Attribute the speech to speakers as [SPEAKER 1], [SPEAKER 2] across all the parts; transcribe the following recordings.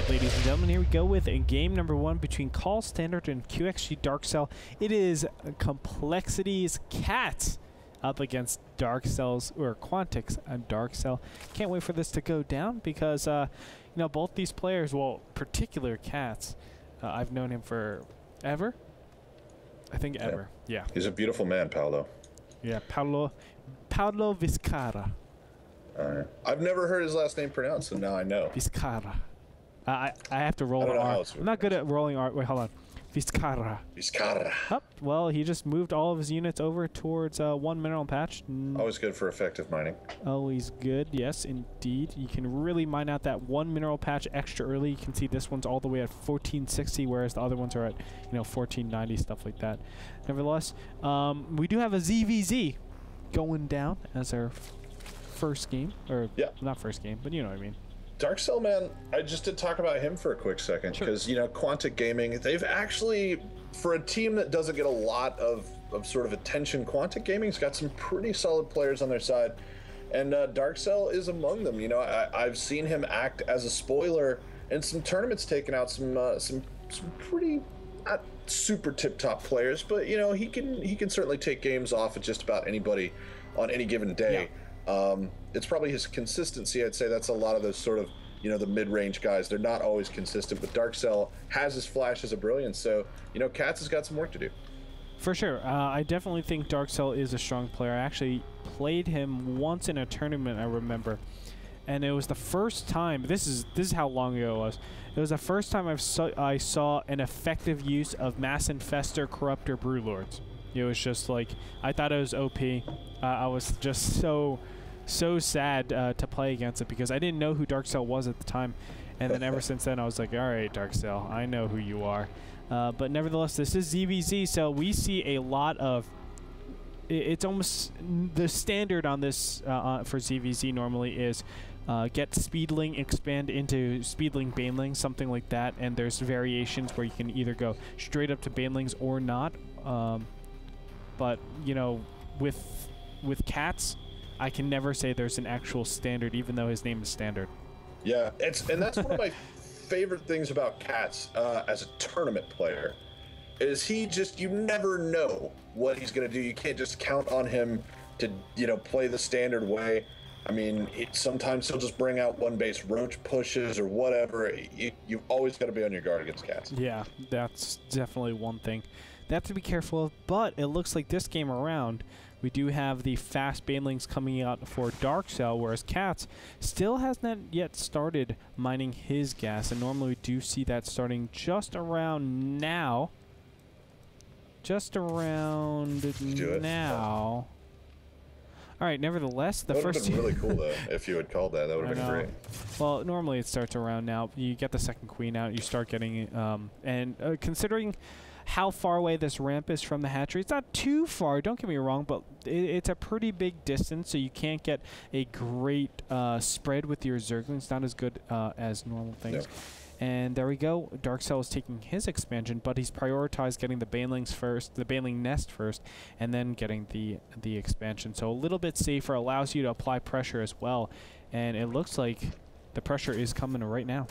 [SPEAKER 1] right, ladies and gentlemen, here we go with game number 1 between Call Standard and QXG Darkcell. It is Complexity's Catz up against Darkcell's, or Quantix and Darkcell. Can't wait for this to go down because, you know, both these players, well, particular Catz, I've known him for ever. I think ever, yeah.
[SPEAKER 2] He's a beautiful man, Paolo.
[SPEAKER 1] Yeah, Paolo Vizcarra.
[SPEAKER 2] I've never heard his last name pronounced, so now I know.
[SPEAKER 1] Vizcarra. I have to roll the R. I'm not good at rolling R. Wait, hold on. Vizcarra.
[SPEAKER 2] Vizcarra.
[SPEAKER 1] Oh, well, he just moved all of his units over towards one mineral patch.
[SPEAKER 2] Always good for effective mining.
[SPEAKER 1] Always good, yes, indeed. You can really mine out that one mineral patch extra early. You can see this one's all the way at 1460, whereas the other ones are at, you know, 1490, stuff like that. Nevertheless, we do have a ZVZ going down as our first game, or not first game, but you know what I mean.
[SPEAKER 2] Darkcell, man, I just did talk about him for a quick second because, you know, Quantic Gaming, they've actually, for a team that doesn't get a lot of sort of attention, Quantic Gaming's got some pretty solid players on their side, and Darkcell is among them. You know, I've seen him act as a spoiler in some tournaments, taking out some pretty not super tip-top players, but you know, he can certainly take games off of just about anybody on any given day. Yeah. It's probably his consistency. I'd say that's a lot of those sort of, you know, the mid-range guys. They're not always consistent, but Darkcell has his flashes of brilliance. So, you know, Catz has got some work to do.
[SPEAKER 1] For sure. I definitely think Darkcell is a strong player. I actually played him once in a tournament, I remember. And it was the first time, this is how long ago it was. It was the first time I saw an effective use of Mass Infestor, Corruptor, Brewlords. It was just like, I thought it was OP. I was just so sad to play against it because I didn't know who Darkcell was at the time. And then ever since then, I was like, all right, Darkcell, I know who you are. But nevertheless, this is ZVZ, so we see a lot of... It's almost the standard on this for ZVZ normally is get Speedling, expand into Speedling, Baneling, something like that. And there's variations where you can either go straight up to Banelings or not. But, you know, with Catz, I can never say there's an actual standard, even though his name is Standard. Yeah,
[SPEAKER 2] and that's one of my favorite things about Catz as a tournament player, is he just, you never know what he's going to do. You can't just count on him to, you know, play the standard way. I mean, sometimes he'll just bring out one base Roach pushes or whatever. You've always got to be on your guard against Catz.
[SPEAKER 1] Yeah, that's definitely one thing they have to be careful of, but it looks like this game around, we do have the fast Banelings coming out for Darkcell, whereas Catz still has not yet started mining his gas, and normally we do see that starting just around now. Just around now. All right, nevertheless, the first...
[SPEAKER 2] That would have been really cool, though, if you had called that. That would have been great.
[SPEAKER 1] Well, normally it starts around now. You get the second queen out, you start getting... considering how far away this ramp is from the hatchery, it's not too far, don't get me wrong, but it's a pretty big distance, so you can't get a great spread with your Zerglings. Not as good as normal things. Yeah. And there we go. Darkcell is taking his expansion, but he's prioritized getting the Banelings first, the Baneling nest first, and then getting the expansion. So a little bit safer, allows you to apply pressure as well. And it looks like the pressure is coming right now.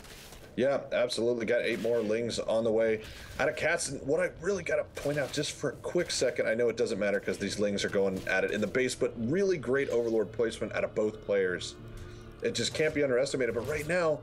[SPEAKER 2] Yeah, absolutely. Got 8 more Lings on the way out of Catz. And what I really got to point out just for a quick second, I know it doesn't matter because these Lings are going at it in the base, but really great Overlord placement out of both players. It just can't be underestimated. But right now,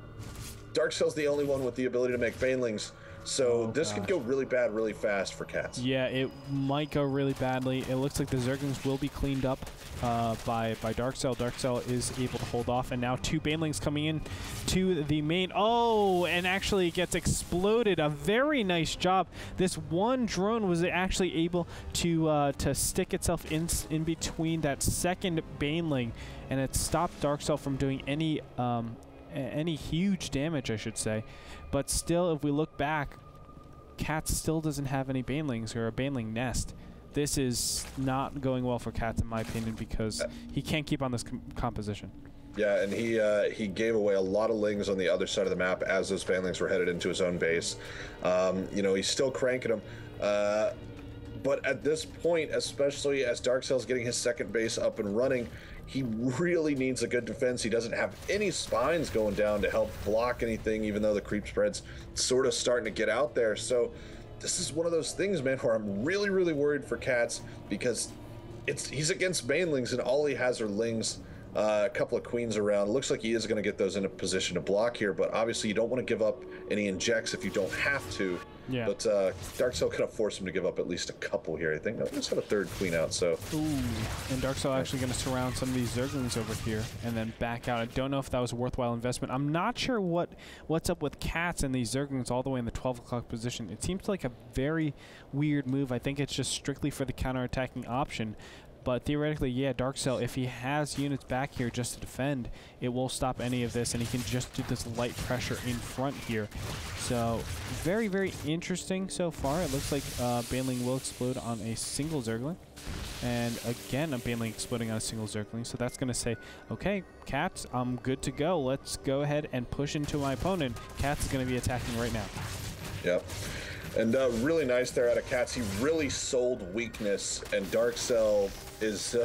[SPEAKER 2] Darkcell's the only one with the ability to make Banelings. So this could go really bad really fast for Catz.
[SPEAKER 1] Yeah, it might go really badly. It looks like the Zerglings will be cleaned up by Darkcell. Darkcell is able to hold off, and now 2 Banelings coming in to the main. Oh, and actually it gets exploded. A very nice job. This one drone was actually able to stick itself in between that second Baneling, and it stopped Darkcell from doing any huge damage, I should say. But still, if we look back, Catz still doesn't have any Banelings or a Baneling nest. This is not going well for Catz, in my opinion, because he can't keep on this composition.
[SPEAKER 2] Yeah, and he gave away a lot of Lings on the other side of the map as those Banelings were headed into his own base. You know, he's still cranking them. But at this point, especially as Darkcell's getting his second base up and running, he really needs a good defense. He doesn't have any spines going down to help block anything, even though the creep spread's sort of starting to get out there. So this is one of those things, man, where I'm really, really worried for Catz, because he's against banelings and all he has are lings, a couple of queens around. It looks like he is going to get those in a position to block here, but obviously you don't want to give up any injects if you don't have to.
[SPEAKER 1] Yeah.
[SPEAKER 2] But Darkcell could have forced him to give up at least a couple here, I think. No, let's have a third queen out, so.
[SPEAKER 1] Ooh, and Darkcell actually going to surround some of these Zerglings over here and then back out. I don't know if that was a worthwhile investment. I'm not sure what's up with Catz and these Zerglings all the way in the 12 o'clock position. It seems like a very weird move. I think it's just strictly for the counterattacking option. But theoretically, yeah, Darkcell, if he has units back here just to defend, it will stop any of this, and he can just do this light pressure in front here. So, very, very interesting so far. It looks like Baneling will explode on a single Zergling. And again, a Baneling exploding on a single Zergling. So that's going to say, okay, Catz, I'm good to go. Let's go ahead and push into my opponent. Catz is going to be attacking right now.
[SPEAKER 2] Yep. And really nice there out of Catz. He really sold weakness, and Darkcell is,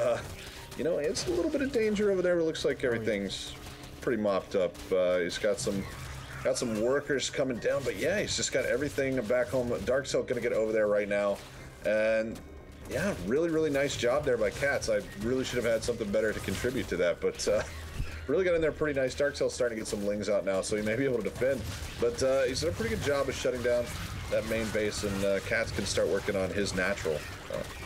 [SPEAKER 2] you know, it's a little bit of danger over there. It looks like everything's pretty mopped up. He's got some workers coming down, but yeah, he's just got everything back home. Darkcell gonna get over there right now, and yeah, really, really nice job there by Catz. I really should have had something better to contribute to that, but really got in there pretty nice. Darkcell's starting to get some lings out now, so he may be able to defend, but he's done a pretty good job of shutting down that main base, and Catz can start working on his natural.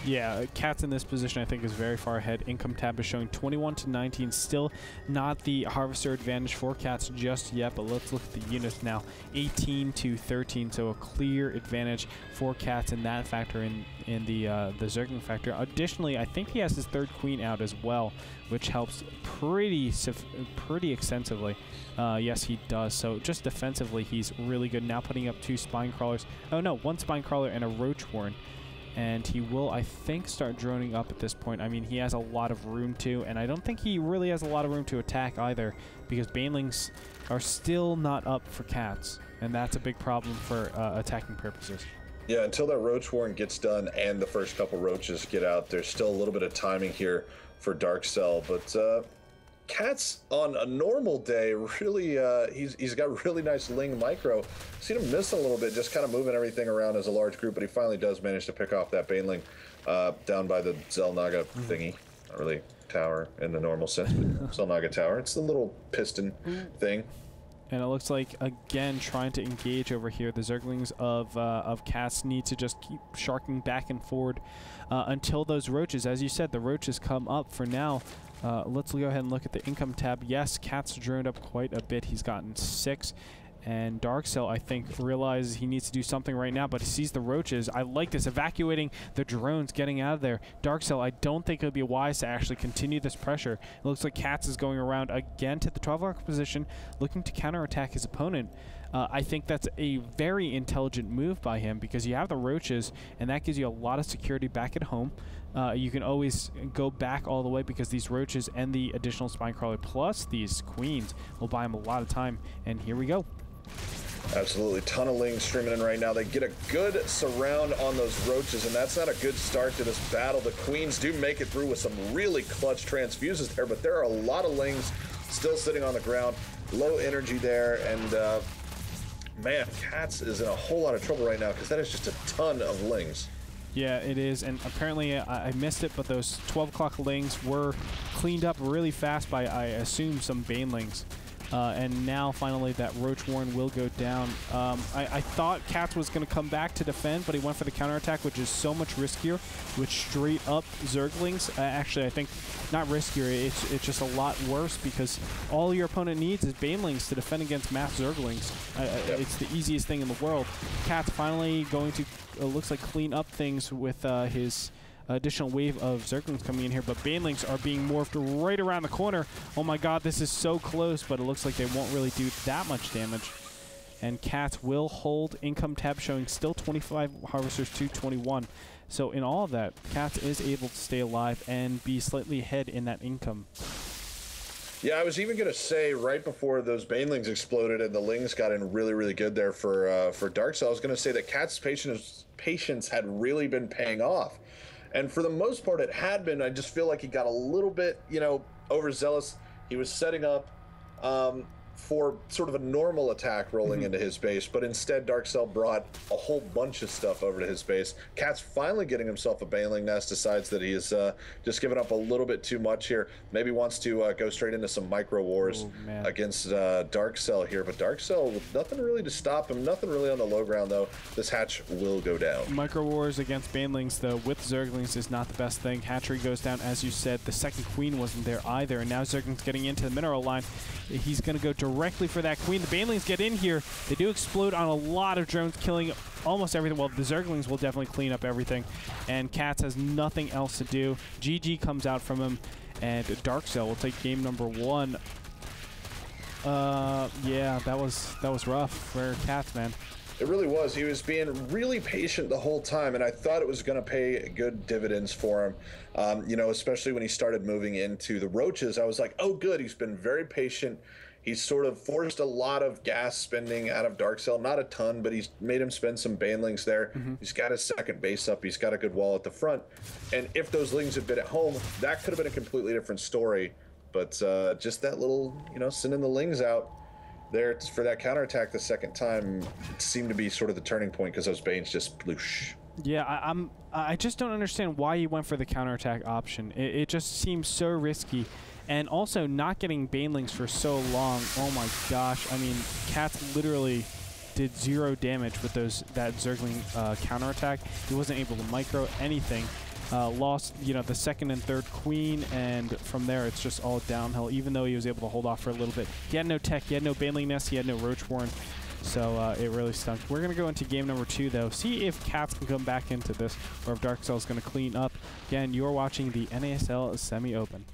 [SPEAKER 1] Yeah, Catz in this position I think is very far ahead. Income tab is showing 21 to 19. Still not the harvester advantage for Catz just yet, but let's look at the units now. 18 to 13, so a clear advantage for Catz in that factor, in the Zergling factor. Additionally, I think he has his third queen out as well, which helps pretty extensively. Yes, he does. So just defensively, he's really good. Now putting up 2 spine crawlers. Oh no, 1 spine crawler and a roach warren. And he will, I think, start droning up at this point. I mean, he has a lot of room to, and I don't think he really has a lot of room to attack either, because banelings are still not up for Catz, and that's a big problem for attacking purposes.
[SPEAKER 2] Yeah, until that roach warren gets done and the first couple roaches get out, there's still a little bit of timing here for Darkcell, but Catz on a normal day really he's got really nice ling micro. Seen him miss a little bit, just kind of moving everything around as a large group, but he finally does manage to pick off that baneling down by the Xel'Naga thingy. Not really tower in the normal sense, but Xel'Naga tower. It's the little piston thing.
[SPEAKER 1] And it looks like, again, trying to engage over here. The Zerglings of Catz need to just keep sharking back and forward until those roaches, as you said, the roaches come up. For now, let's go ahead and look at the income tab. Yes, Catz droned up quite a bit. He's gotten 6. And Darkcell, I think, realizes he needs to do something right now, but he sees the roaches. I like this, evacuating the drones, getting out of there. Darkcell, I don't think it would be wise to actually continue this pressure. It looks like Catz is going around again to the 12 o'clock position, looking to counterattack his opponent. I think that's a very intelligent move by him, because you have the roaches, and that gives you a lot of security back at home. You can always go back all the way, because these roaches and the additional spine crawler plus these queens will buy him a lot of time. And here we go.
[SPEAKER 2] Absolutely, ton of lings streaming in right now. They get a good surround on those roaches, and that's not a good start to this battle. The queens do make it through with some really clutch transfuses there, but there are a lot of lings still sitting on the ground. Low energy there, and man, Catz is in a whole lot of trouble right now, because that is just a ton of lings.
[SPEAKER 1] Yeah, it is, and apparently I missed it, but those 12 o'clock lings were cleaned up really fast by, I assume, some banelings. And now, finally, that Roach Warren will go down. I thought Catz was going to come back to defend, but he went for the counterattack, which is so much riskier with straight-up Zerglings. Actually, I think not riskier. It's just a lot worse, because all your opponent needs is Banelings to defend against mass Zerglings. It's the easiest thing in the world. Catz finally going to, looks like, clean up things with his additional wave of Zerglings coming in here, but Banelings are being morphed right around the corner. Oh my god, this is so close, but it looks like they won't really do that much damage. And Catz will hold. Income tab showing still 25 harvesters to 21. So in all of that, Catz is able to stay alive and be slightly ahead in that income.
[SPEAKER 2] Yeah, I was even going to say right before those banelings exploded and the lings got in really, really good there for Darkcell, I was going to say that Catz's patience had really been paying off. And for the most part, it had been. I just feel like he got a little bit, you know, overzealous. He was setting up for sort of a normal attack rolling into his base, but instead Darkcell brought a whole bunch of stuff over to his base. Catz finally getting himself a baneling nest, decides that he is just giving up a little bit too much here. Maybe wants to go straight into some micro wars against Darkcell here, but Darkcell with nothing really to stop him, nothing really on the low ground though. This hatch will go down.
[SPEAKER 1] Micro wars against banelings though with Zerglings is not the best thing. Hatchery goes down, as you said. The second queen wasn't there either, and now Zerglings getting into the mineral line. He's going to go directly for that queen. The banelings get in here. They do explode on a lot of drones, killing almost everything. Well, the Zerglings will definitely clean up everything, and Catz has nothing else to do. GG comes out from him, and Darkcell will take game number 1. Yeah, that was rough for Catz, man.
[SPEAKER 2] It really was. He was being really patient the whole time, and I thought it was going to pay good dividends for him. You know, especially when he started moving into the Roaches, I was like, oh, good. He's been very patient. He's sort of forced a lot of gas spending out of Darkcell. Not a ton, but he's made him spend some banelings there. He's got his second base up. He's got a good wall at the front. And if those lings had been at home, that could have been a completely different story. But just that little, you know, sending the lings out there for that counterattack the second time, it seemed to be sort of the turning point because those banes just sploosh.
[SPEAKER 1] Yeah, I just don't understand why he went for the counterattack option. It just seems so risky. And also not getting banelings for so long. Oh my gosh. I mean, Catz literally did 0 damage with that Zergling counterattack. He wasn't able to micro anything. Lost, you know, the second and third queen, and from there it's just all downhill, even though he was able to hold off for a little bit. He had no tech, he had no baneling nest, he had no Roach Warren, so it really stunk. We're going to go into game number 2, though, see if Catz can come back into this, or if Darkcell is going to clean up. Again, you're watching the NASL Semi-Open.